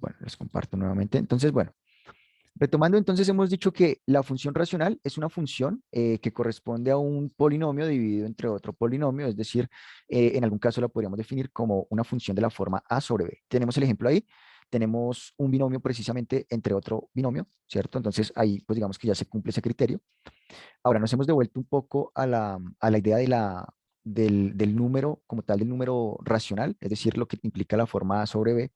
Bueno, les comparto nuevamente. Entonces, bueno, retomando, entonces hemos dicho que la función racional es una función que corresponde a un polinomio dividido entre otro polinomio, es decir, en algún caso la podríamos definir como una función de la forma a sobre b. Tenemos el ejemplo ahí, tenemos un binomio precisamente entre otro binomio, ¿cierto? Entonces ahí pues digamos que ya se cumple ese criterio. Ahora nos hemos devuelto un poco a la idea del número como tal, del número racional, es decir, lo que implica la forma a sobre b,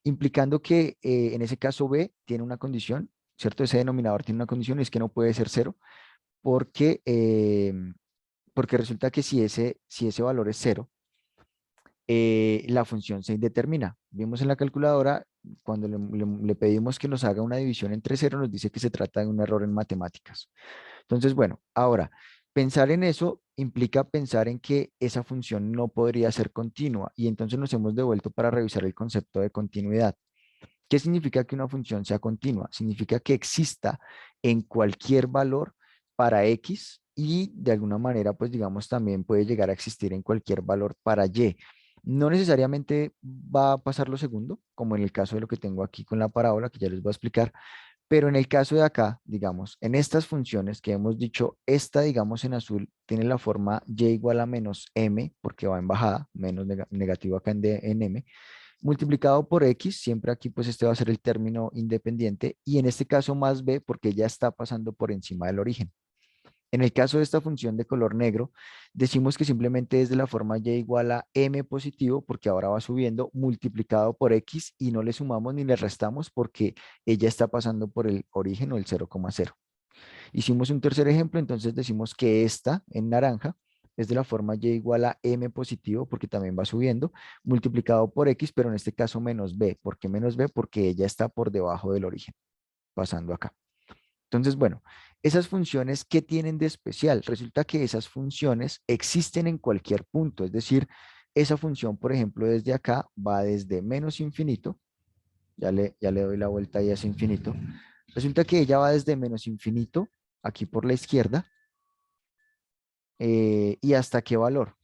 implicando que en ese caso b tiene una condición, ¿cierto? Ese denominador tiene una condición y es que no puede ser cero porque, porque resulta que si ese valor es cero, la función se indetermina. Vimos en la calculadora, cuando le pedimos que nos haga una división entre cero, nos dice que se trata de un error en matemáticas. Entonces, bueno, ahora, pensar en eso implica pensar en que esa función no podría ser continua y entonces nos hemos devuelto para revisar el concepto de continuidad. ¿Qué significa que una función sea continua? Significa que exista en cualquier valor para x y de alguna manera, pues digamos, también puede llegar a existir en cualquier valor para y. No necesariamente va a pasar lo segundo, como en el caso de lo que tengo aquí con la parábola, que ya les voy a explicar, pero en el caso de acá, digamos, en estas funciones que hemos dicho, esta, digamos, en azul, tiene la forma y igual a menos m, porque va en bajada, menos negativo acá en m, multiplicado por x, siempre aquí pues este va a ser el término independiente, y en este caso más b porque ya está pasando por encima del origen. En el caso de esta función de color negro, decimos que simplemente es de la forma y igual a m positivo porque ahora va subiendo multiplicado por x y no le sumamos ni le restamos porque ella está pasando por el origen o el 0,0. Hicimos un tercer ejemplo, entonces decimos que esta en naranja es de la forma y igual a m positivo porque también va subiendo, multiplicado por x, pero en este caso menos b. ¿Por qué menos b? Porque ella está por debajo del origen, pasando acá. Entonces, bueno, esas funciones, ¿qué tienen de especial? Resulta que esas funciones existen en cualquier punto, es decir, esa función, por ejemplo, desde acá va desde menos infinito, ya le doy la vuelta y es infinito. Resulta que ella va desde menos infinito, aquí por la izquierda, ¿y hasta qué valor?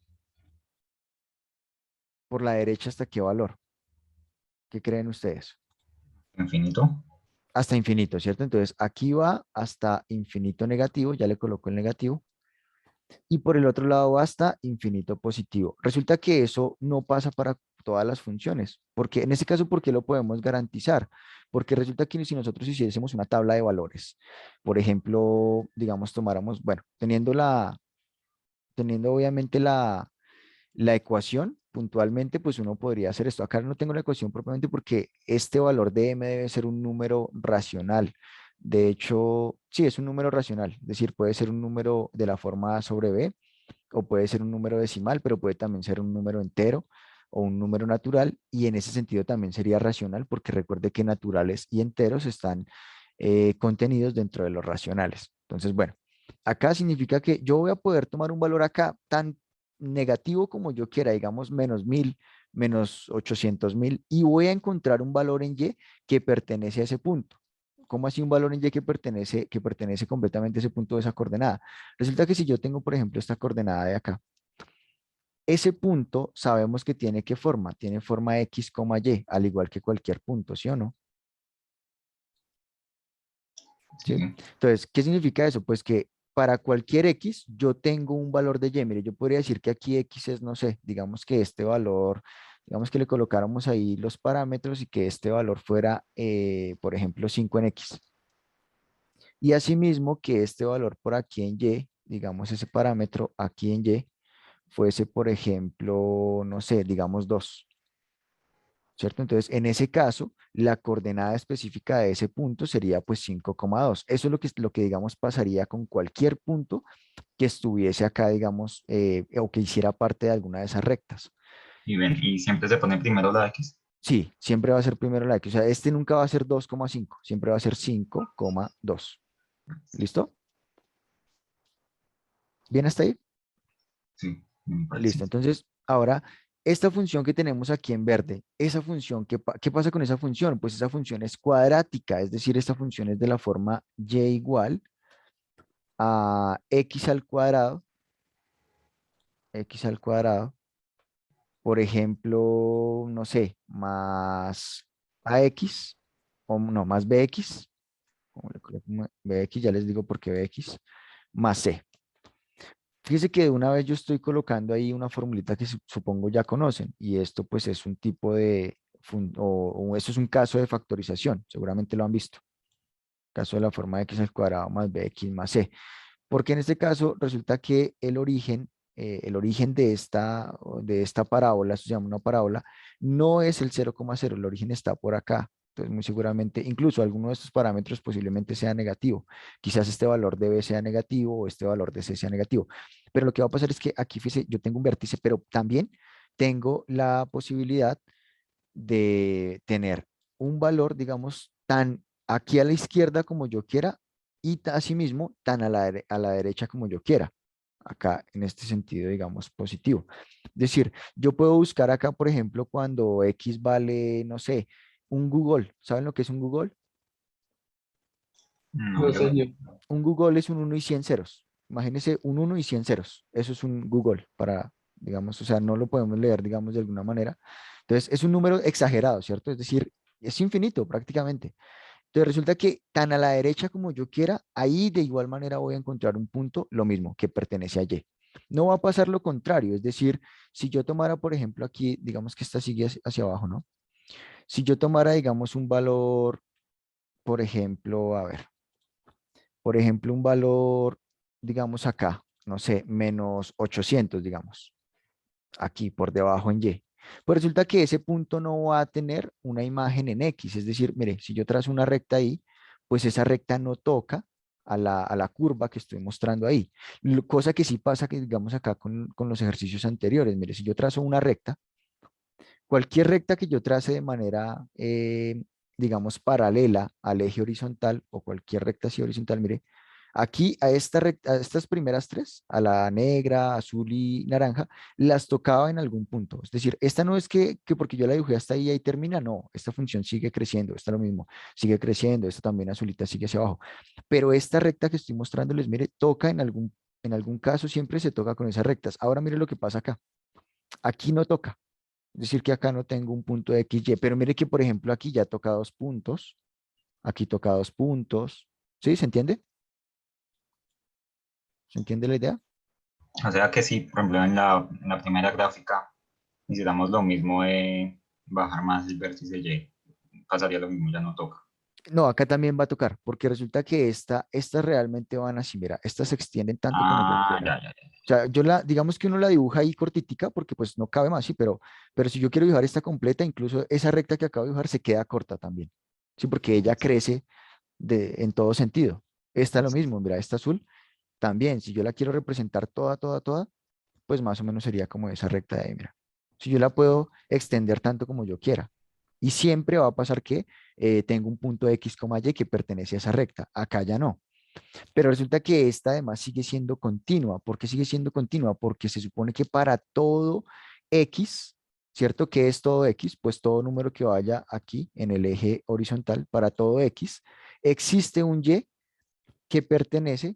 Por la derecha, ¿hasta qué valor? ¿Qué creen ustedes? Infinito. Hasta infinito, ¿cierto? Entonces, aquí va hasta infinito negativo, ya le coloco el negativo, y por el otro lado va hasta infinito positivo. Resulta que eso no pasa para todas las funciones, porque en este caso, ¿por qué lo podemos garantizar? Porque resulta que si nosotros hiciésemos una tabla de valores, por ejemplo, digamos, tomáramos, bueno, teniendo obviamente la ecuación, puntualmente, pues uno podría hacer esto. Acá no tengo la ecuación propiamente porque este valor de m debe ser un número racional. De hecho, sí, es un número racional, es decir, puede ser un número de la forma a sobre b o puede ser un número decimal, pero puede también ser un número entero o un número natural y en ese sentido también sería racional porque recuerde que naturales y enteros están contenidos dentro de los racionales. Entonces, bueno, acá significa que yo voy a poder tomar un valor acá tan negativo como yo quiera, digamos -1000, -800.000, y voy a encontrar un valor en y que pertenece a ese punto. ¿Cómo así un valor en y que pertenece completamente a ese punto de esa coordenada? Resulta que si yo tengo, por ejemplo, esta coordenada de acá, ese punto sabemos que tiene qué forma, tiene forma x, y, al igual que cualquier punto, ¿sí o no? ¿Sí? Sí. Entonces, ¿qué significa eso? Pues que para cualquier x yo tengo un valor de y. Mire, yo podría decir que aquí x es, no sé, digamos que este valor, digamos que le colocáramos ahí los parámetros y que este valor fuera, por ejemplo, 5 en x. Y asimismo que este valor por aquí en y, digamos ese parámetro aquí en y, fuese, por ejemplo, no sé, digamos 2. ¿Cierto? Entonces, en ese caso, la coordenada específica de ese punto sería pues 5,2. Eso es lo que digamos pasaría con cualquier punto que estuviese acá, digamos, o que hiciera parte de alguna de esas rectas. Y ven, y siempre se pone primero la X. Sí, siempre va a ser primero la X. O sea, este nunca va a ser 2,5, siempre va a ser 5,2. ¿Listo? ¿Bien hasta ahí? Sí, me parece. Listo. Entonces, ahora, esta función que tenemos aquí en verde, esa función, ¿qué pasa con esa función? Pues esa función es cuadrática, es decir, esta función es de la forma y igual a x al cuadrado, por ejemplo, no sé, más. AX, o no, más BX, como le coloco BX, ya les digo por qué BX, más C. Fíjese que de una vez yo estoy colocando ahí una formulita que supongo ya conocen, y esto pues es un tipo de, o esto es un caso de factorización, seguramente lo han visto, caso de la forma de x al cuadrado más bx más c, porque en este caso resulta que el origen de esta parábola, esto se llama una parábola, no es el 0,0, el origen está por acá. Entonces, muy seguramente, incluso alguno de estos parámetros posiblemente sea negativo. Quizás este valor de b sea negativo o este valor de c sea negativo. Pero lo que va a pasar es que aquí, fíjese, yo tengo un vértice, pero también tengo la posibilidad de tener un valor, digamos, tan aquí a la izquierda como yo quiera y asimismo tan a la derecha como yo quiera. Acá en este sentido, digamos, positivo. Es decir, yo puedo buscar acá, por ejemplo, cuando X vale, no sé, un Google. ¿Saben lo que es un Google? No, No, yo no. señor. Un Google es un uno y 100 ceros. Imagínense un uno y 100 ceros. Eso es un Google para, digamos, o sea, no lo podemos leer, digamos, de alguna manera. Entonces, es un número exagerado, ¿cierto? Es decir, es infinito prácticamente. Entonces, resulta que tan a la derecha como yo quiera, ahí de igual manera voy a encontrar un punto, lo mismo, que pertenece a Y. No va a pasar lo contrario, es decir, si yo tomara, por ejemplo, aquí, digamos que esta sigue hacia abajo, ¿no? Si yo tomara, digamos, un valor, por ejemplo, a ver, por ejemplo, un valor, digamos acá, no sé, menos 800, digamos, aquí por debajo en Y. Pues resulta que ese punto no va a tener una imagen en X, es decir, mire, si yo trazo una recta ahí, pues esa recta no toca a la curva que estoy mostrando ahí. Cosa que sí pasa que digamos acá con los ejercicios anteriores, mire, si yo trazo una recta, cualquier recta que yo trace de manera, digamos, paralela al eje horizontal o cualquier recta así horizontal, mire, aquí a esta recta, a estas primeras tres, a la negra, azul y naranja, las tocaba en algún punto. Es decir, esta no es que porque yo la dibujé hasta ahí y ahí termina, no, esta función sigue creciendo, esta lo mismo, sigue creciendo, esta también azulita sigue hacia abajo. Pero esta recta que estoy mostrándoles, mire, toca en algún caso, siempre se toca con esas rectas. Ahora mire lo que pasa acá. Aquí no toca. Es decir, que acá no tengo un punto de X, Y, pero mire que, por ejemplo, aquí ya toca dos puntos, aquí toca dos puntos. ¿Sí? ¿Se entiende? ¿Se entiende la idea? O sea que si, por ejemplo, en la primera gráfica hiciéramos lo mismo de bajar más el vértice Y, pasaría lo mismo, ya no toca. No, acá también va a tocar, porque resulta que estas realmente van así, mira, estas se extienden tanto como yo Ah, quiera. ya, ya, ya. O sea, digamos que uno la dibuja ahí cortitica porque pues no cabe más, sí, pero si yo quiero dibujar esta completa, incluso esa recta que acabo de dibujar se queda corta también. Sí, porque ella crece en todo sentido. Esta es lo mismo, mira, esta azul también, si yo la quiero representar toda, pues más o menos sería como esa recta de ahí, mira. Si yo la puedo extender tanto como yo quiera. Y siempre va a pasar que tengo un punto X, Y que pertenece a esa recta. Acá ya no. Pero resulta que esta además sigue siendo continua. ¿Por qué sigue siendo continua? Porque se supone que para todo X, ¿cierto? ¿Qué es todo X? Pues todo número que vaya aquí en el eje horizontal, para todo X, existe un Y que pertenece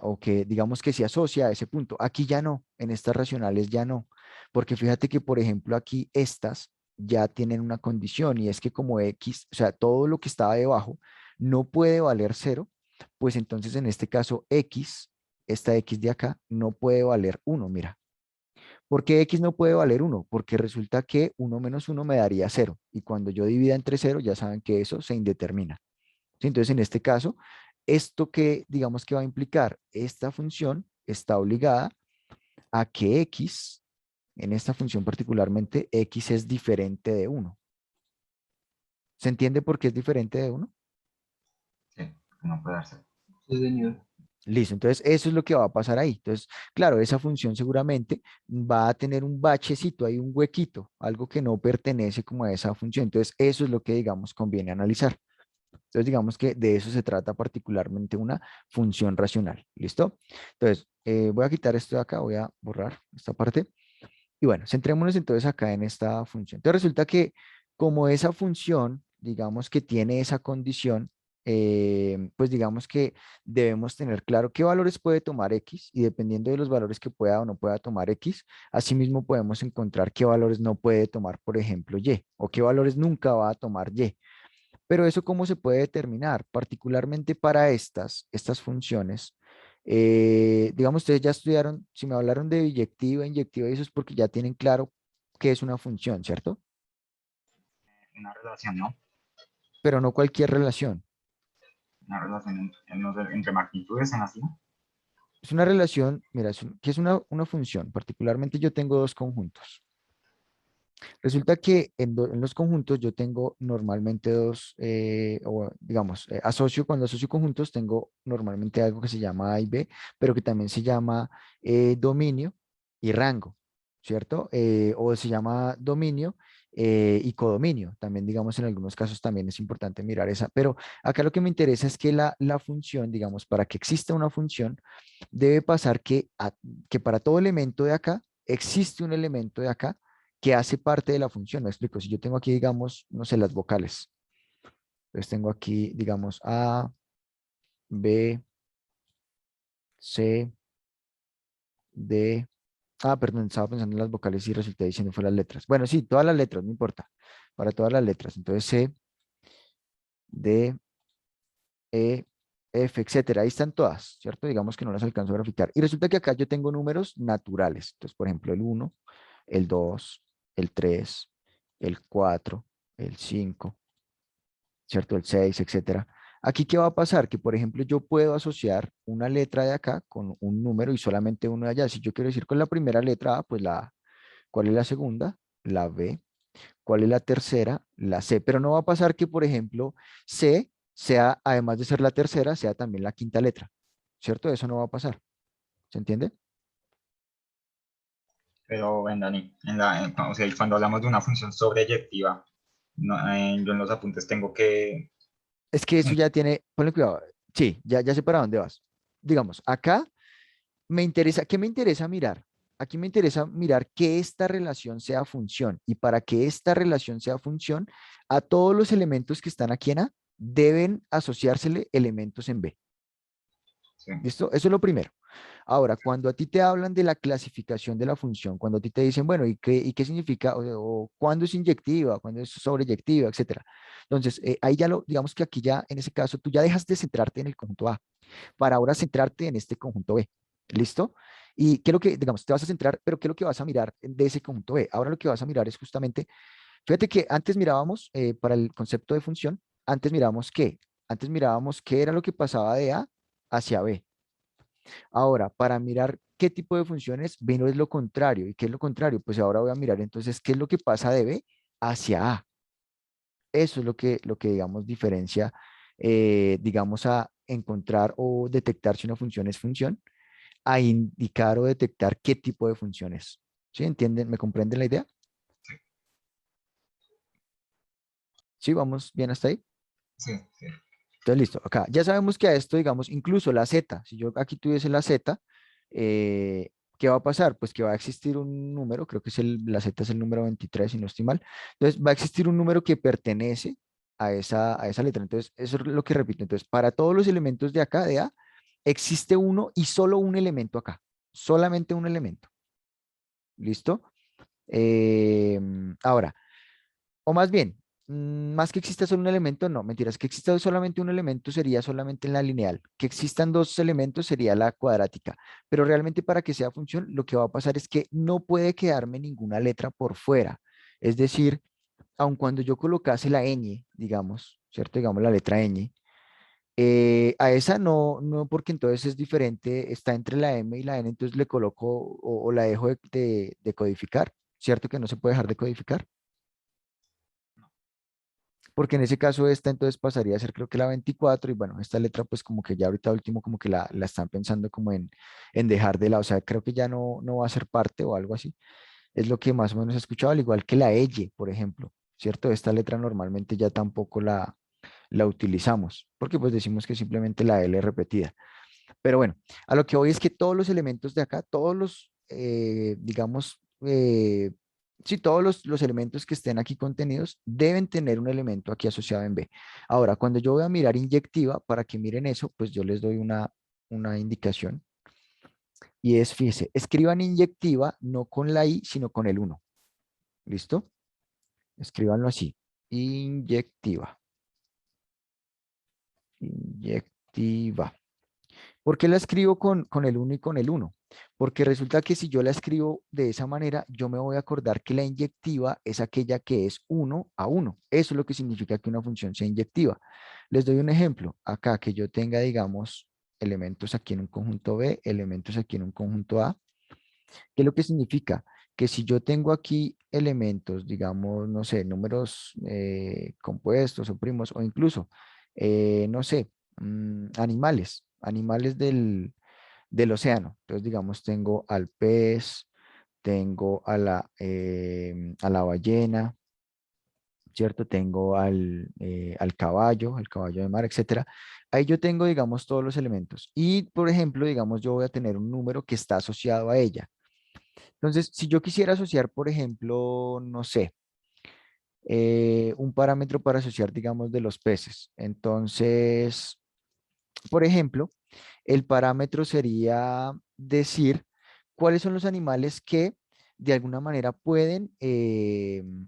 o que digamos que se asocia a ese punto. Aquí ya no, en estas racionales ya no, porque fíjate que por ejemplo aquí estas ya tienen una condición y es que como X, o sea, todo lo que estaba debajo no puede valer cero, pues entonces en este caso X, esta X de acá, no puede valer uno, mira. ¿Por qué X no puede valer uno? Porque resulta que uno menos uno me daría cero y cuando yo divida entre cero ya saben que eso se indetermina. ¿Sí? Entonces, en este caso, esto que digamos que va a implicar esta función está obligada a que x, en esta función particularmente, x es diferente de uno. ¿Se entiende por qué es diferente de uno? Sí, no puede darse. Sí, señor. Listo, entonces eso es lo que va a pasar ahí. Entonces, claro, esa función seguramente va a tener un bachecito, hay un huequito, algo que no pertenece como a esa función. Entonces, eso es lo que, digamos, conviene analizar. Entonces, digamos que de eso se trata particularmente una función racional. ¿Listo? Entonces, voy a quitar esto de acá, voy a borrar esta parte. Y bueno, centrémonos entonces acá en esta función. Entonces, resulta que como esa función, digamos que tiene esa condición, pues digamos que debemos tener claro qué valores puede tomar X y dependiendo de los valores que pueda o no pueda tomar X, asimismo podemos encontrar qué valores no puede tomar, por ejemplo, Y, o qué valores nunca va a tomar Y. Pero eso cómo se puede determinar, particularmente para estas funciones. Digamos, ustedes ya estudiaron, si me hablaron de biyectiva, inyectiva, y eso es porque ya tienen claro qué es una función, ¿cierto? Una relación, ¿no? Pero no cualquier relación. Una relación entre magnitudes en así. Es una relación, mira, ¿qué es una función? Particularmente yo tengo dos conjuntos. Resulta que en los conjuntos yo tengo normalmente dos, o digamos, cuando asocio conjuntos tengo normalmente algo que se llama A y B, pero que también se llama dominio y rango, ¿cierto? O se llama dominio y codominio. También, digamos, en algunos casos también es importante mirar esa. Pero acá lo que me interesa es que la función, digamos, para que exista una función, debe pasar que para todo elemento de acá existe un elemento de acá que hace parte de la función. Me explico. Si yo tengo aquí, digamos, no sé, las vocales. Entonces tengo aquí, digamos, A, B, C, D. Ah, perdón, estaba pensando en las vocales y resulté diciendo fue las letras. Bueno, sí, todas las letras, no importa. Para todas las letras. Entonces C, D, E, F, etcétera. Ahí están todas, ¿cierto? Digamos que no las alcanzo a graficar. Y resulta que acá yo tengo números naturales. Entonces, por ejemplo, el 1, el 2, el 3, el 4, el 5, ¿cierto? El 6, etcétera. Aquí, ¿qué va a pasar? Que, por ejemplo, yo puedo asociar una letra de acá con un número y solamente uno de allá. Si yo quiero decir con la primera letra A, pues la A. ¿Cuál es la segunda? La B. ¿Cuál es la tercera? La C. Pero no va a pasar que, por ejemplo, C sea, además de ser la tercera, sea también la quinta letra. ¿Cierto? Eso no va a pasar. ¿Se entiende? Pero, ven, Dani, o sea, cuando hablamos de una función sobreyectiva, no, yo en los apuntes tengo que... Es que eso ya tiene, ponle cuidado. Sí, ya sé para dónde vas. Digamos, acá me interesa, ¿qué me interesa mirar? Aquí me interesa mirar que esta relación sea función y para que esta relación sea función, a todos los elementos que están aquí en A deben asociársele elementos en B. Sí. ¿Listo? Eso es lo primero. Ahora, cuando a ti te hablan de la clasificación de la función, cuando a ti te dicen, bueno, ¿y qué significa? O cuándo es inyectiva, cuándo es sobreyectiva, etcétera. Entonces, ahí ya digamos que aquí ya, en ese caso, tú ya dejas de centrarte en el conjunto A para ahora centrarte en este conjunto B. ¿Listo? Y qué es lo que, digamos, te vas a centrar, pero qué es lo que vas a mirar de ese conjunto B. Ahora lo que vas a mirar es justamente, fíjate que antes mirábamos, para el concepto de función, antes mirábamos qué era lo que pasaba de A hacia B. Ahora, para mirar qué tipo de funciones, B no es lo contrario. ¿Y qué es lo contrario? Pues ahora voy a mirar entonces qué es lo que pasa de B hacia A. Eso es lo que digamos, diferencia, digamos, a encontrar o detectar si una función es función, a indicar o detectar qué tipo de funciones. ¿Sí? ¿Entienden? ¿Me comprenden la idea? Sí, vamos bien hasta ahí. Sí, sí. Entonces, listo. Acá ya sabemos que a esto, digamos, incluso la Z, si yo aquí tuviese la Z, ¿qué va a pasar? Pues que va a existir un número, creo que la Z es el número 23, si no estoy mal. Entonces, va a existir un número que pertenece a esa letra. Entonces, eso es lo que repito. Entonces, para todos los elementos de acá, de A, existe uno y solo un elemento acá. Solamente un elemento. ¿Listo? Ahora, o más bien, más que exista solo un elemento, no, mentiras, que exista solamente un elemento sería solamente en la lineal, que existan dos elementos sería la cuadrática, pero realmente para que sea función, lo que va a pasar es que no puede quedarme ninguna letra por fuera. Es decir, aun cuando yo colocase la ñ, digamos, ¿cierto? Digamos la letra ñ, a esa no, porque entonces es diferente, está entre la m y la n, entonces le coloco o la dejo de codificar, ¿cierto? Que no se puede dejar de codificar. Porque en ese caso esta entonces pasaría a ser creo que la 24 y bueno, esta letra pues como que ya ahorita último como que la están pensando como en dejar de lado, o sea, creo que ya no va a ser parte o algo así, es lo que más o menos he escuchado, al igual que la L, por ejemplo, ¿cierto? Esta letra normalmente ya tampoco la utilizamos, porque pues decimos que simplemente la L es repetida. Pero bueno, a lo que voy es que todos los elementos de acá, todos los, digamos, Sí, todos los elementos que estén aquí contenidos deben tener un elemento aquí asociado en B. Ahora, cuando yo voy a mirar inyectiva, para que miren eso, pues yo les doy una indicación. Y es, fíjese, escriban inyectiva no con la I, sino con el uno. ¿Listo? Escríbanlo así. Inyectiva. Inyectiva. ¿Por qué la escribo con el uno y con el uno? Porque resulta que si yo la escribo de esa manera, yo me voy a acordar que la inyectiva es aquella que es uno a uno. Eso es lo que significa que una función sea inyectiva. Les doy un ejemplo. Acá que yo tenga, digamos, elementos aquí en un conjunto B, elementos aquí en un conjunto A. ¿Qué es lo que significa? Que si yo tengo aquí elementos, digamos, no sé, números compuestos o primos, o incluso, no sé, animales del océano. Entonces, digamos, tengo al pez, tengo a la ballena, ¿cierto? Tengo al caballo de mar, etcétera. Ahí yo tengo, digamos, todos los elementos. Y, por ejemplo, digamos, yo voy a tener un número que está asociado a ella. Entonces, si yo quisiera asociar, por ejemplo, no sé, un parámetro para asociar, digamos, de los peces. Entonces, por ejemplo, el parámetro sería decir cuáles son los animales que de alguna manera pueden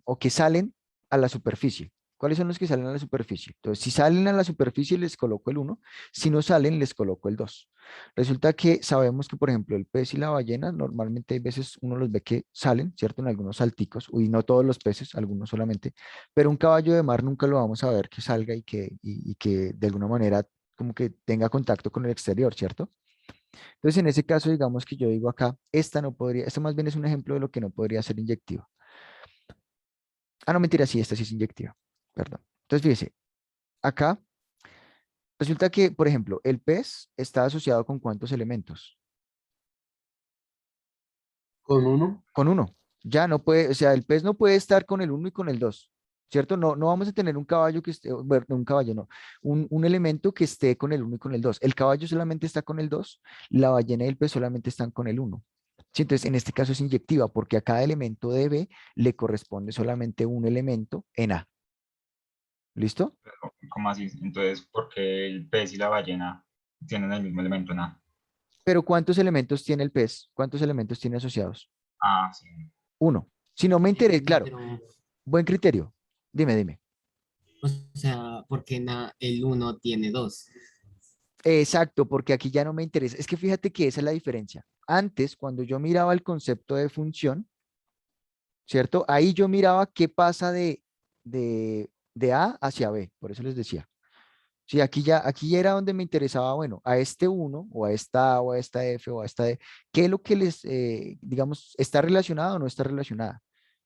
o que salen a la superficie. ¿Cuáles son los que salen a la superficie? Entonces, si salen a la superficie, les coloco el uno. Si no salen, les coloco el 2. Resulta que sabemos que, por ejemplo, el pez y la ballena, normalmente hay veces uno los ve que salen, ¿cierto? En algunos salticos, y no todos los peces, algunos solamente, pero un caballo de mar nunca lo vamos a ver que salga y que de alguna manera como que tenga contacto con el exterior, ¿cierto? Entonces, en ese caso, digamos que yo digo acá, esta no podría, esto más bien es un ejemplo de lo que no podría ser inyectiva. Ah, no, mentira, sí, esta sí es inyectiva, perdón. Entonces, fíjese, acá resulta que, por ejemplo, el pez está asociado con ¿cuántos elementos? Con uno. Con uno. Ya no puede, o sea, el pez no puede estar con el uno y con el dos, ¿cierto? No, no vamos a tener un caballo que esté, bueno, un caballo no, un elemento que esté con el uno y con el dos. El caballo solamente está con el dos, la ballena y el pez solamente están con el uno. Sí, entonces, en este caso es inyectiva porque a cada elemento de B le corresponde solamente un elemento en A. ¿Listo? ¿Cómo así? Entonces, ¿por qué el pez y la ballena tienen el mismo elemento en A? Pero ¿cuántos elementos tiene el pez? ¿Cuántos elementos tiene asociados? Ah, sí. Uno. Si no me interesa, No, claro, pero, buen criterio. Dime, dime. o sea, porque el uno tiene dos. Exacto, porque aquí ya no me interesa. Es que fíjate que esa es la diferencia. Antes, cuando yo miraba el concepto de función, ¿cierto? Ahí yo miraba qué pasa de A hacia B, por eso les decía. Sí, aquí ya era donde me interesaba, bueno, a este uno o a esta A, o a esta F, o a esta D, ¿qué es lo que les, digamos, está relacionado o no está relacionada?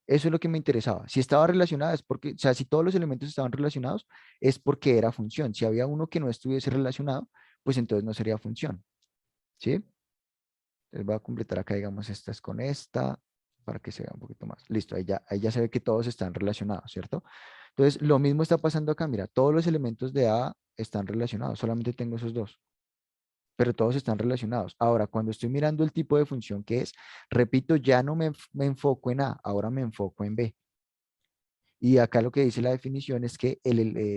Eso es lo que me interesaba. Si estaba relacionada es porque, o sea, si todos los elementos estaban relacionados, es porque era función. Si había uno que no estuviese relacionado, pues entonces no sería función. ¿Sí? Entonces voy a completar acá, digamos, estas con esta, para que se vea un poquito más. Listo, ahí ya se ve que todos están relacionados, ¿cierto? Entonces, lo mismo está pasando acá. Mira, todos los elementos de A están relacionados, solamente tengo esos dos, pero todos están relacionados. Ahora, cuando estoy mirando el tipo de función que es, repito, ya no me enfoco en A, ahora me enfoco en B. Y acá lo que dice la definición es que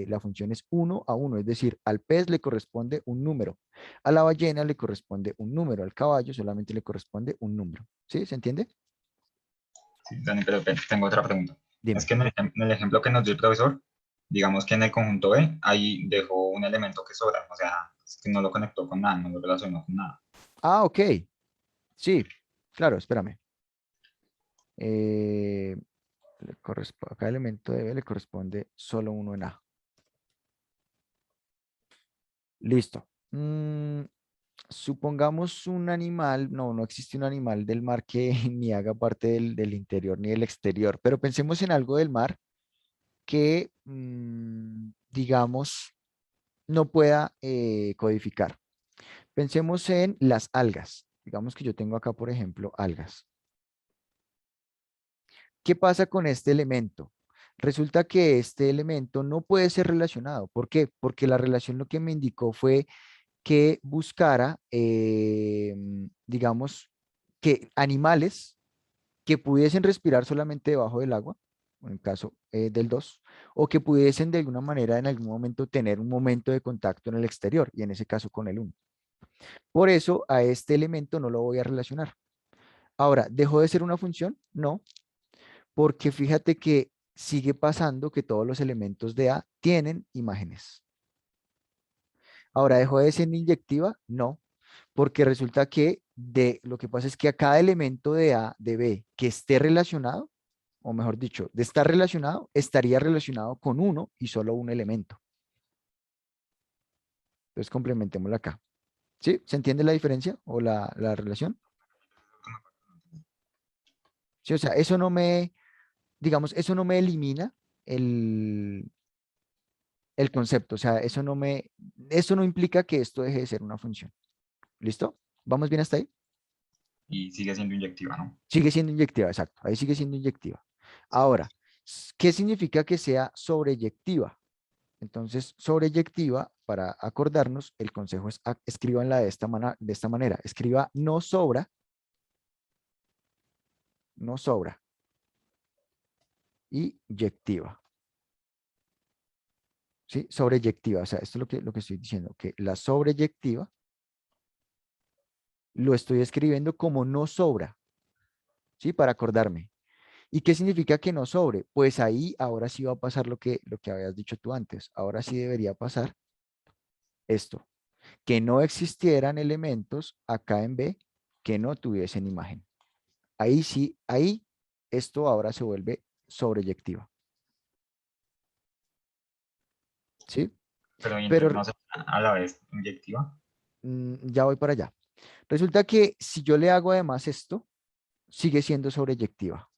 la función es uno a uno, es decir, al pez le corresponde un número, a la ballena le corresponde un número, al caballo solamente le corresponde un número. ¿Sí? ¿Se entiende? Sí, Dani, pero tengo otra pregunta. Es Dime. que en el ejemplo que nos dio el profesor, digamos que en el conjunto B, ahí dejó un elemento que sobra, o sea, es que no lo conectó con nada, no lo relacionó con nada. Ah, ok. Sí, claro, espérame. Eh, a cada elemento de B le corresponde solo uno en A. Listo. Supongamos un animal, no, no existe un animal del mar que ni haga parte del interior ni del exterior, pero pensemos en algo del mar que, digamos, no pueda codificar. Pensemos en las algas. Digamos que yo tengo acá, por ejemplo, algas. ¿Qué pasa con este elemento? Resulta que este elemento no puede ser relacionado. ¿Por qué? Porque la relación lo que me indicó fue que buscara, digamos, que animales, que pudiesen respirar solamente debajo del agua, en el caso del 2, o que pudiesen de alguna manera en algún momento tener un momento de contacto en el exterior, y en ese caso con el 1. Por eso a este elemento no lo voy a relacionar. Ahora, ¿dejó de ser una función? No, porque fíjate que sigue pasando que todos los elementos de A tienen imágenes. Ahora, ¿dejó de ser inyectiva? No, porque resulta que lo que pasa es que a cada elemento de A, de B, que esté relacionado, o mejor dicho, de estar relacionado, estaría relacionado con uno y solo un elemento. Entonces, complementémoslo acá. ¿Sí? ¿Se entiende la diferencia o la relación? Sí, o sea, eso no me, digamos, eso no me elimina el, el concepto. O sea, eso no implica que esto deje de ser una función. ¿Listo? ¿Vamos bien hasta ahí? Y sigue siendo inyectiva, ¿no? Sigue siendo inyectiva, exacto. Ahí sigue siendo inyectiva. Ahora, ¿qué significa que sea sobreyectiva? Entonces, sobreyectiva, para acordarnos, el consejo es escríbanla de esta manera. Escriba no sobra, no sobra, y yectiva. ¿Sí? Sobreyectiva. O sea, esto es lo que estoy diciendo, que la sobreyectiva lo estoy escribiendo como no sobra, ¿sí? Para acordarme. ¿Y qué significa que no sobre? Pues ahí ahora sí va a pasar lo que habías dicho tú antes. Ahora sí debería pasar esto, que no existieran elementos acá en B que no tuviesen imagen. Ahí sí, ahí esto ahora se vuelve sobreyectiva. ¿Sí? Pero mientras Pero no sea a la vez inyectiva. ya voy para allá. Resulta que si yo le hago además esto, sigue siendo sobreyectiva.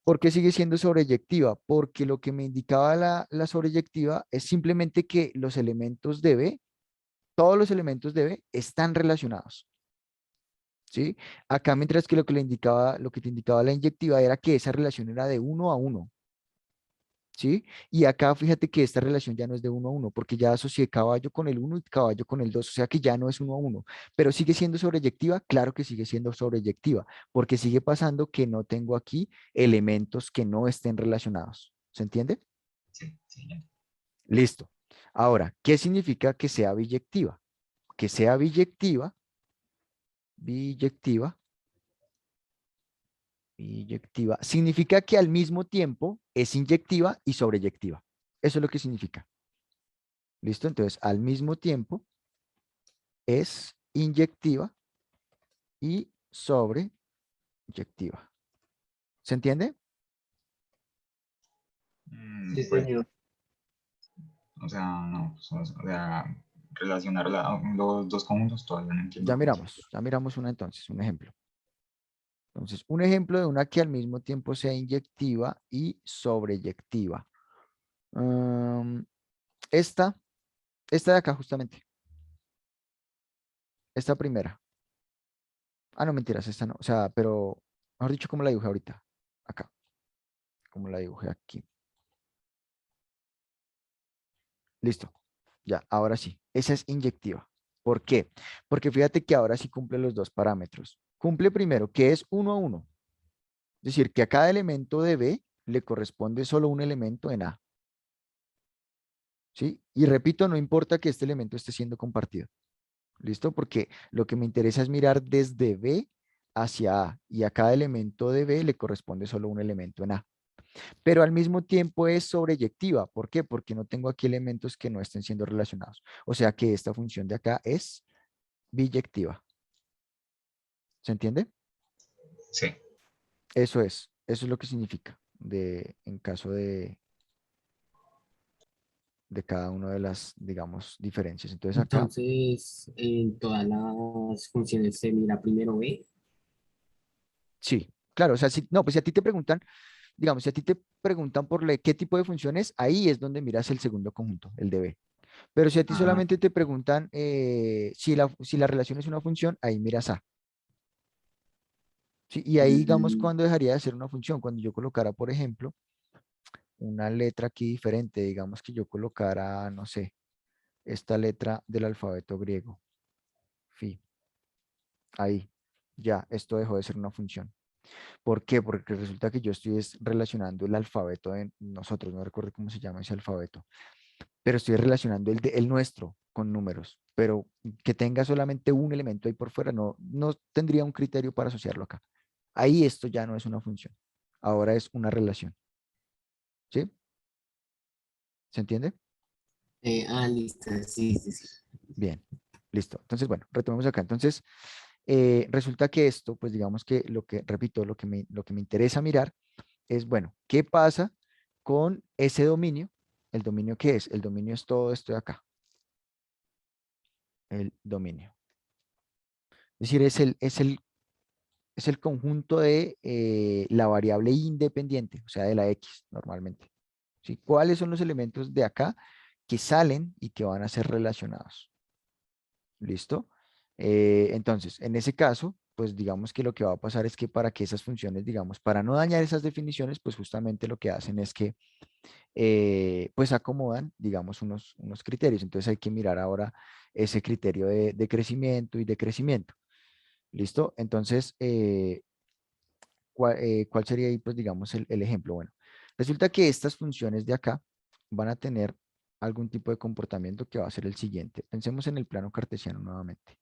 ¿Por qué sigue siendo sobreyectiva? Porque lo que me indicaba la sobreyectiva es simplemente que los elementos de B, todos los elementos de B están relacionados. ¿Sí? Acá mientras que lo que te indicaba la inyectiva era que esa relación era de 1 a 1. ¿Sí? Y acá fíjate que esta relación ya no es de 1 a 1, porque ya asocié caballo con el 1 y caballo con el 2, o sea que ya no es 1 a 1. Pero sigue siendo sobreyectiva, claro que sigue siendo sobreyectiva, porque sigue pasando que no tengo aquí elementos que no estén relacionados. ¿Se entiende? Sí, sí, ya. Listo. Ahora, ¿qué significa que sea biyectiva? Que sea biyectiva, biyectiva, significa que al mismo tiempo es inyectiva y sobreyectiva. Eso es lo que significa. ¿Listo? Entonces, al mismo tiempo es inyectiva y sobreyectiva. ¿Se entiende? Sí, Pues, señor. o sea, no, pues, o sea, relacionar los dos conjuntos todavía no entiendo cómo se. Ya miramos una entonces, un ejemplo. Entonces, un ejemplo de una que al mismo tiempo sea inyectiva y sobreyectiva. Mm, esta, esta de acá justamente, esta primera. Ah, no, mentiras, esta no. O sea, pero, mejor dicho, como la dibujé ahorita. Acá, como la dibujé aquí. Listo. Ya, ahora sí. Esa es inyectiva. ¿Por qué? Porque fíjate que ahora sí cumple los dos parámetros. Cumple primero que es 1 a 1. Es decir, que a cada elemento de B le corresponde solo un elemento en A. ¿Sí? Y repito, no importa que este elemento esté siendo compartido. ¿Listo? Porque lo que me interesa es mirar desde B hacia A. Y a cada elemento de B le corresponde solo un elemento en A. Pero al mismo tiempo es sobreyectiva. ¿Por qué? Porque no tengo aquí elementos que no estén siendo relacionados. O sea que esta función de acá es biyectiva. ¿Se entiende? Sí. Eso es lo que significa en caso de cada una de las, digamos, diferencias. Entonces acá, Entonces, en todas las funciones se mira primero B. sí, claro, o sea, si, no, pues si a ti te preguntan, digamos, si a ti te preguntan por qué tipo de funciones, ahí es donde miras el segundo conjunto, el de B. Pero si a ti Ah, solamente te preguntan si la relación es una función, ahí miras A. ¿Sí? Y ahí, digamos, mm, cuando dejaría de ser una función, cuando yo colocara, por ejemplo, una letra aquí diferente, digamos que yo colocara, no sé, esta letra del alfabeto griego, fi, ahí. Ya, esto dejó de ser una función. ¿Por qué? Porque resulta que yo estoy relacionando el alfabeto de nosotros, no recuerdo cómo se llama ese alfabeto, pero estoy relacionando el nuestro con números, pero que tenga solamente un elemento ahí por fuera, no tendría un criterio para asociarlo acá. Ahí esto ya no es una función, ahora es una relación, ¿sí? ¿Se entiende? Listo, sí, sí, sí. Bien, listo. Entonces, bueno, retomemos acá. Entonces, resulta que esto, pues digamos que repito, lo que me interesa mirar es, bueno, ¿qué pasa con ese dominio? ¿El dominio qué es? El dominio es todo esto de acá, el dominio. Es decir, es el conjunto de la variable independiente, o sea, de la X normalmente. ¿Sí? ¿Cuáles son los elementos de acá que salen y que van a ser relacionados? ¿Listo? Entonces, en ese caso, pues digamos que lo que va a pasar es que para que esas funciones, digamos, para no dañar esas definiciones, pues justamente lo que hacen es que pues acomodan, digamos, unos criterios. Entonces hay que mirar ahora ese criterio de crecimiento y de crecimiento. ¿Listo? Entonces, ¿cuál sería ahí, pues, digamos, el ejemplo? Bueno, resulta que estas funciones de acá van a tener algún tipo de comportamiento que va a ser el siguiente. Pensemos en el plano cartesiano nuevamente.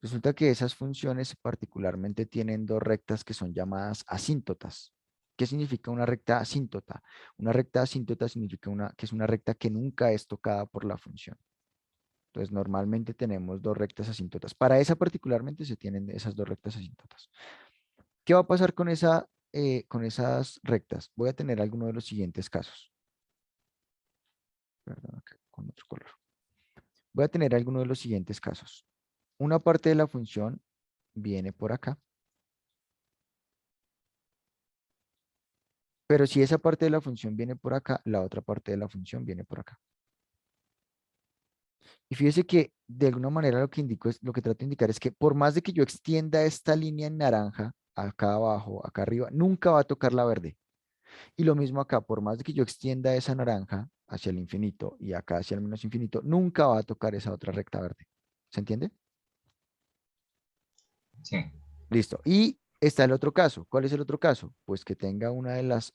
Resulta que esas funciones particularmente tienen dos rectas que son llamadas asíntotas. ¿Qué significa una recta asíntota? Una recta asíntota significa que es una recta que nunca es tocada por la función. Entonces, normalmente tenemos dos rectas asíntotas. Para esa particularmente se tienen esas dos rectas asíntotas. ¿Qué va a pasar con esas rectas? Voy a tener alguno de los siguientes casos. Perdón, acá con otro color. Voy a tener alguno de los siguientes casos. Una parte de la función viene por acá. Pero si esa parte de la función viene por acá, la otra parte de la función viene por acá. Y fíjese que de alguna manera lo que trato de indicar es que por más de que yo extienda esta línea en naranja, acá abajo, acá arriba, nunca va a tocar la verde. Y lo mismo acá, por más de que yo extienda esa naranja hacia el infinito y acá hacia el menos infinito, nunca va a tocar esa otra recta verde. ¿Se entiende? Sí, Listo. Y está el otro caso. ¿Cuál es el otro caso? Pues que tenga una de las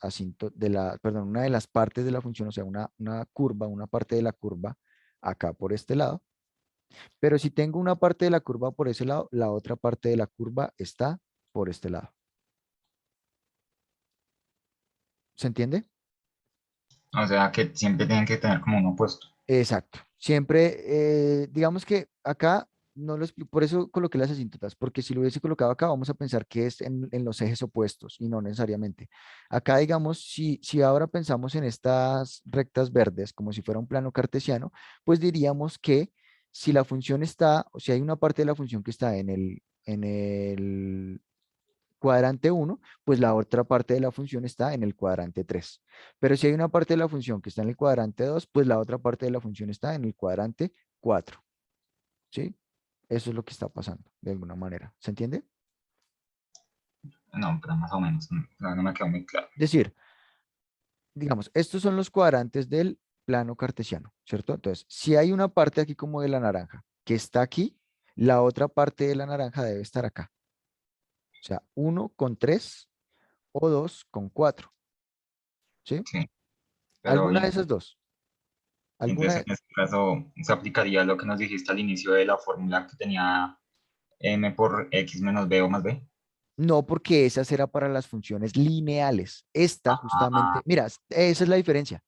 perdón, una de las partes de la función, o sea, una curva, una parte de la curva acá por este lado. Pero si tengo una parte de la curva por ese lado, la otra parte de la curva está por este lado. ¿Se entiende? o sea que siempre tienen que tener como un opuesto. Exacto. Siempre, digamos que acá no lo explico, por eso coloqué las asíntotas, porque si lo hubiese colocado acá, vamos a pensar que es en los ejes opuestos y no necesariamente. Acá, digamos, si ahora pensamos en estas rectas verdes como si fuera un plano cartesiano, pues diríamos que si la función está, o si hay una parte de la función que está en el cuadrante uno, pues la otra parte de la función está en el cuadrante 3. Pero si hay una parte de la función que está en el cuadrante 2, pues la otra parte de la función está en el cuadrante 4. ¿Sí? Eso es lo que está pasando, de alguna manera. ¿Se entiende? No, pero más o menos, no me quedó muy claro. Es decir, digamos, estos son los cuadrantes del plano cartesiano, ¿cierto? Entonces, si hay una parte aquí como de la naranja que está aquí, la otra parte de la naranja debe estar acá. O sea, 1 con 3 o 2 con 4. ¿Sí? Sí, pero Alguna y de esas dos. Alguna, entonces en este caso se aplicaría lo que nos dijiste al inicio de la fórmula que tenía m por x menos b o más b. No, porque esa será para las funciones lineales. Esta Ah, justamente, mira, esa es la diferencia.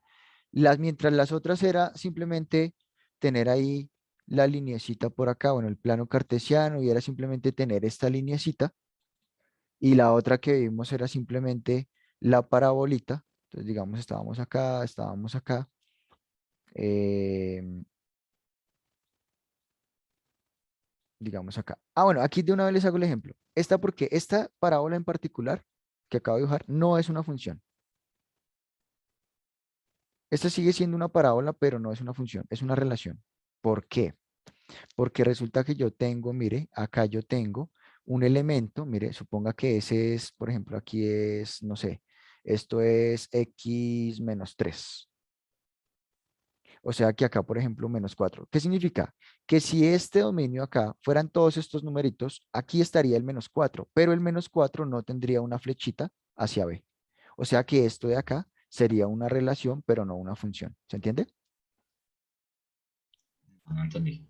Mientras las otras era simplemente tener ahí la lineecita por acá, bueno, el plano cartesiano, y era simplemente tener esta lineecita, y la otra que vimos era simplemente la parabolita. Entonces, digamos, estábamos acá. em, digamos acá. Bueno, aquí de una vez les hago el ejemplo. Porque esta parábola en particular que acabo de dibujar no es una función. Esta sigue siendo una parábola, pero no es una función, es una relación. ¿Por qué? Porque resulta que yo tengo, mire, acá yo tengo un elemento, mire, suponga que ese es, por ejemplo, aquí es, no sé, esto es x menos 3. O sea que acá, por ejemplo, menos 4. ¿Qué significa? Que si este dominio acá fueran todos estos numeritos, aquí estaría el menos 4, pero el menos 4 no tendría una flechita hacia B. O sea que esto de acá sería una relación, pero no una función. ¿Se entiende? No entendí.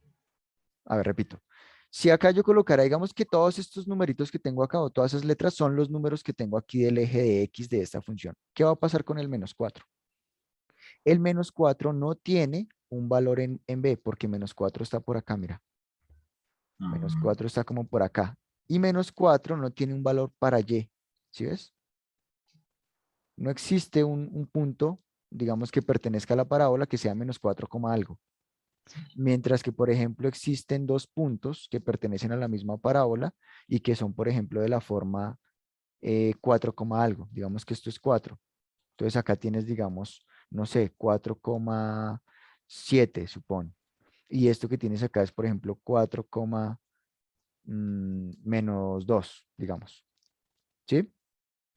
A ver, repito. Si acá yo colocara, digamos que todos estos numeritos que tengo acá o todas esas letras son los números que tengo aquí del eje de X de esta función. ¿Qué va a pasar con el menos 4? El menos 4 no tiene un valor en B porque menos 4 está por acá, mira. Menos Mm, 4 está como por acá. Y menos 4 no tiene un valor para Y. ¿Sí ves? No existe un punto, digamos, que pertenezca a la parábola que sea menos 4, algo. Mientras que, por ejemplo, existen dos puntos que pertenecen a la misma parábola y que son, por ejemplo, de la forma 4, algo. Digamos que esto es 4. Entonces acá tienes, digamos, no sé, 4,7, supone. Y esto que tienes acá es, por ejemplo, 4, menos 2, digamos. ¿Sí?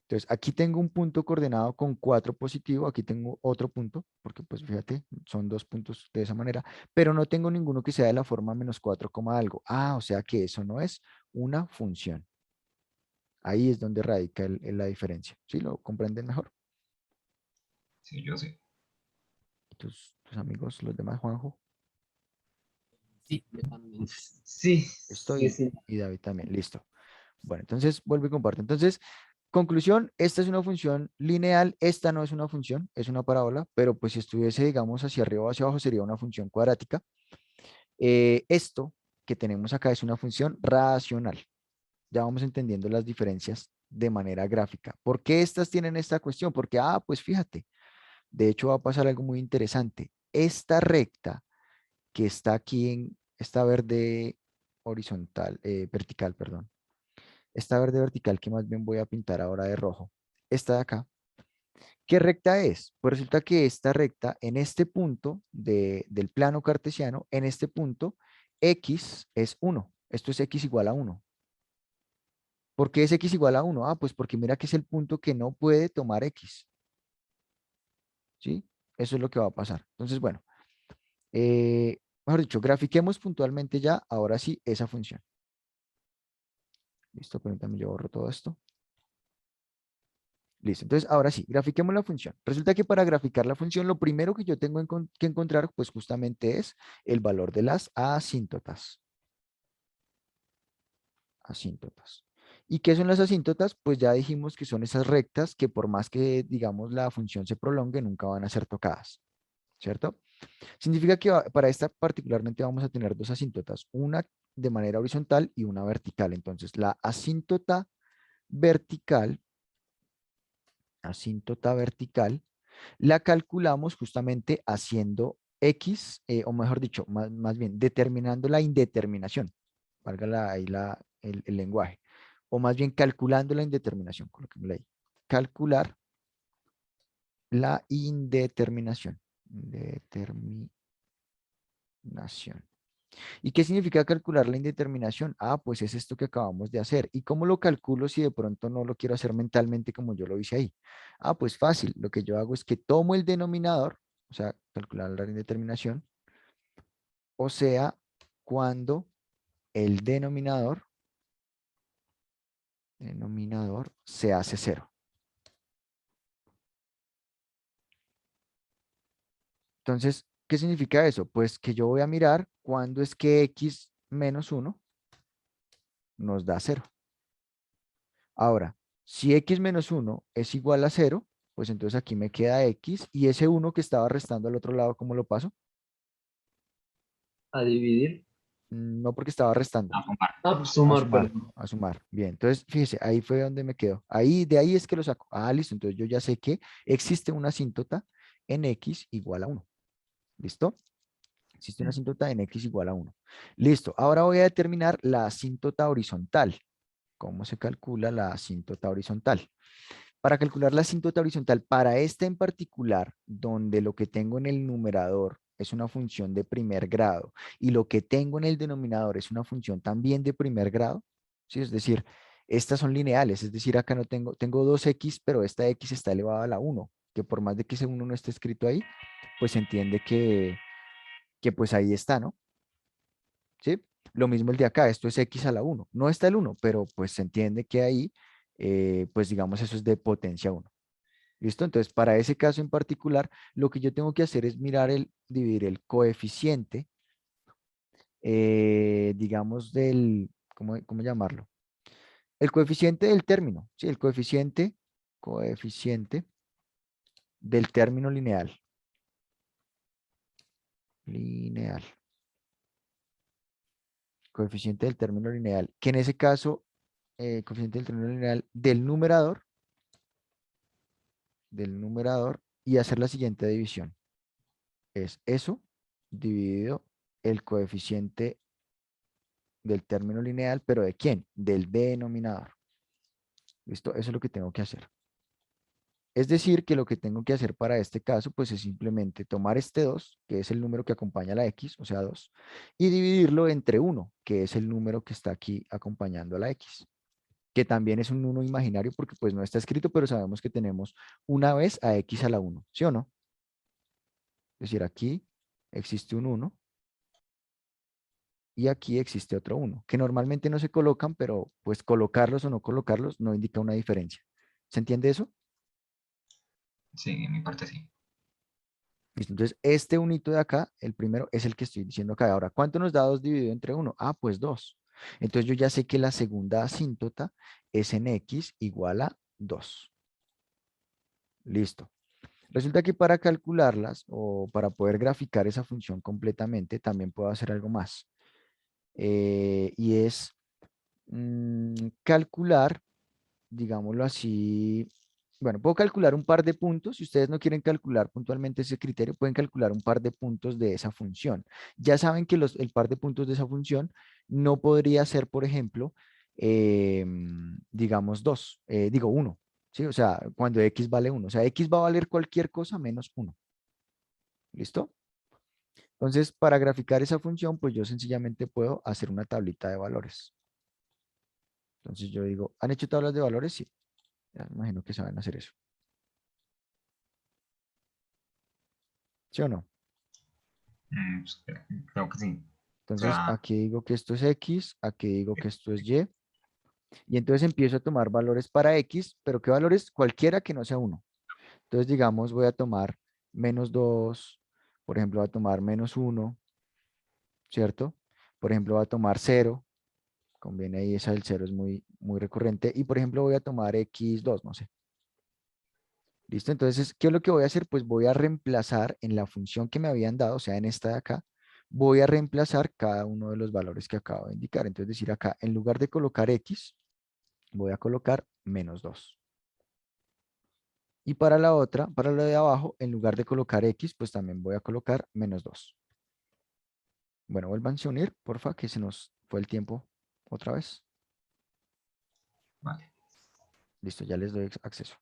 Entonces aquí tengo un punto coordenado con 4 positivo, aquí tengo otro punto, porque pues fíjate, son dos puntos de esa manera, pero no tengo ninguno que sea de la forma menos 4, algo. Ah, o sea que eso no es una función. Ahí es donde radica la diferencia. ¿Sí? ¿Lo comprenden mejor? sí, yo sé. Tus amigos, los demás, Juanjo, Sí, yo también. Sí, sí, estoy sí. y David también. Listo. Bueno, entonces vuelvo y comparto. Entonces, conclusión, esta es una función lineal, esta no es una función, es una parábola, pero pues si estuviese, digamos, hacia arriba o hacia abajo sería una función cuadrática. Esto que tenemos acá es una función racional. Ya vamos entendiendo las diferencias de manera gráfica. ¿Por qué estas tienen esta cuestión? Porque, pues fíjate, de hecho va a pasar algo muy interesante. Esta recta que está aquí en esta verde horizontal, vertical, perdón. Esta verde vertical que más bien voy a pintar ahora de rojo. Esta de acá. ¿Qué recta es? Pues resulta que esta recta en este punto del plano cartesiano, en este punto, x es 1. Esto es x igual a 1. ¿Por qué es x igual a 1? Pues porque mira que es el punto que no puede tomar x. ¿Sí? Eso es lo que va a pasar. Entonces, bueno, mejor dicho, grafiquemos puntualmente ya, ahora sí, esa función. Listo, permítame, yo borro todo esto. Listo, entonces ahora sí, grafiquemos la función. Resulta que para graficar la función, lo primero que yo tengo que encontrar, pues justamente es el valor de las asíntotas. Asíntotas. ¿Y qué son las asíntotas? Pues ya dijimos que son esas rectas que por más que, digamos, la función se prolongue, nunca van a ser tocadas, ¿cierto? Significa que para esta particularmente vamos a tener dos asíntotas, una de manera horizontal y una vertical. Entonces, la asíntota vertical, la calculamos justamente haciendo X, o mejor dicho, más bien, determinando la indeterminación, valga ahí el lenguaje, o más bien calculando la indeterminación, coloquémosla ahí. Calcular la indeterminación. Determinación. ¿Y qué significa calcular la indeterminación? Pues es esto que acabamos de hacer. ¿Y cómo lo calculo si de pronto no lo quiero hacer mentalmente como yo lo hice ahí? Pues fácil. Lo que yo hago es que tomo el denominador, o sea, calcular la indeterminación, o sea, cuando el denominador se hace cero. Entonces, ¿qué significa eso? Pues que yo voy a mirar cuándo es que x menos 1 nos da cero. Ahora, si x menos 1 es igual a 0, pues entonces aquí me queda x y ese 1 que estaba restando al otro lado, ¿cómo lo paso? A dividir. No porque estaba restando, A sumar. Ah, pues a sumar, sumar, perdón. a sumar. Bien, entonces fíjese, ahí fue donde me quedo. De ahí es que lo saco. Listo, entonces yo ya sé que existe una asíntota en x igual a 1. ¿Listo? Existe una asíntota en x igual a 1. Listo, ahora voy a determinar la asíntota horizontal. ¿Cómo se calcula la asíntota horizontal? Para calcular la asíntota horizontal, para esta en particular, donde lo que tengo en el numerador es una función de primer grado y lo que tengo en el denominador es una función también de primer grado, ¿sí? Es decir, estas son lineales, es decir, acá no tengo 2x, pero esta x está elevada a la 1, que por más de que ese 1 no esté escrito ahí, pues se entiende que que pues ahí está, ¿no? ¿Sí? Lo mismo el de acá, esto es x a la 1. No está el 1, pero pues se entiende que ahí, pues digamos, eso es de potencia 1. ¿Listo? Entonces, para ese caso en particular, lo que yo tengo que hacer es dividir el coeficiente, digamos, ¿cómo llamarlo? El coeficiente del término, ¿sí? El coeficiente del término lineal. Lineal. Coeficiente del término lineal, que en ese caso, coeficiente del término lineal del numerador, y hacer la siguiente división. Es eso dividido el coeficiente del término lineal, pero ¿de quién? Del denominador. ¿Listo? Eso es lo que tengo que hacer. Es decir, que lo que tengo que hacer para este caso, pues es simplemente tomar este 2, que es el número que acompaña a la x, o sea 2, y dividirlo entre 1, que es el número que está aquí acompañando a la x, que también es un 1 imaginario porque pues no está escrito, pero sabemos que tenemos una vez a x a la 1, ¿sí o no? Es decir, aquí existe un 1 y aquí existe otro 1, que normalmente no se colocan, pero pues colocarlos o no colocarlos no indica una diferencia. ¿Se entiende eso? Sí, en mi parte sí. Listo, entonces, este unito de acá, el primero, es el que estoy diciendo acá. Ahora, ¿cuánto nos da 2 dividido entre 1? Ah, pues 2. Entonces, yo ya sé que la segunda asíntota es en x igual a 2. Listo. Resulta que para calcularlas o para poder graficar esa función completamente, también puedo hacer algo más. Y es calcular, digámoslo así, bueno, puedo calcular un par de puntos. Si ustedes no quieren calcular puntualmente ese criterio, pueden calcular un par de puntos de esa función. Ya saben que el par de puntos de esa función no podría ser, por ejemplo, digamos 2, digo 1, ¿sí? O sea, cuando x vale 1, o sea, x va a valer cualquier cosa menos 1. ¿Listo? Entonces, para graficar esa función, pues yo sencillamente puedo hacer una tablita de valores. Entonces yo digo, ¿han hecho tablas de valores? Sí, ya me imagino que saben hacer eso. ¿Sí o no? Pues, creo que sí. O Entonces, sea, aquí digo que esto es X, aquí digo que esto es Y, y entonces empiezo a tomar valores para X, pero ¿qué valores? Cualquiera que no sea 1. Entonces, digamos, voy a tomar menos 2, por ejemplo, voy a tomar menos 1, ¿cierto? Por ejemplo, voy a tomar 0, conviene ahí, esa del 0 es muy, muy recurrente, y por ejemplo, voy a tomar X2, no sé. ¿Listo? Entonces, ¿qué es lo que voy a hacer? Pues voy a reemplazar en la función que me habían dado, o sea, en esta de acá, voy a reemplazar cada uno de los valores que acabo de indicar. Entonces, decir acá, en lugar de colocar x, voy a colocar menos 2. Y para la otra, para la de abajo, en lugar de colocar x, pues también voy a colocar menos 2. Bueno, vuélvanse a unir, porfa, que se nos fue el tiempo otra vez. vale. Listo, ya les doy acceso.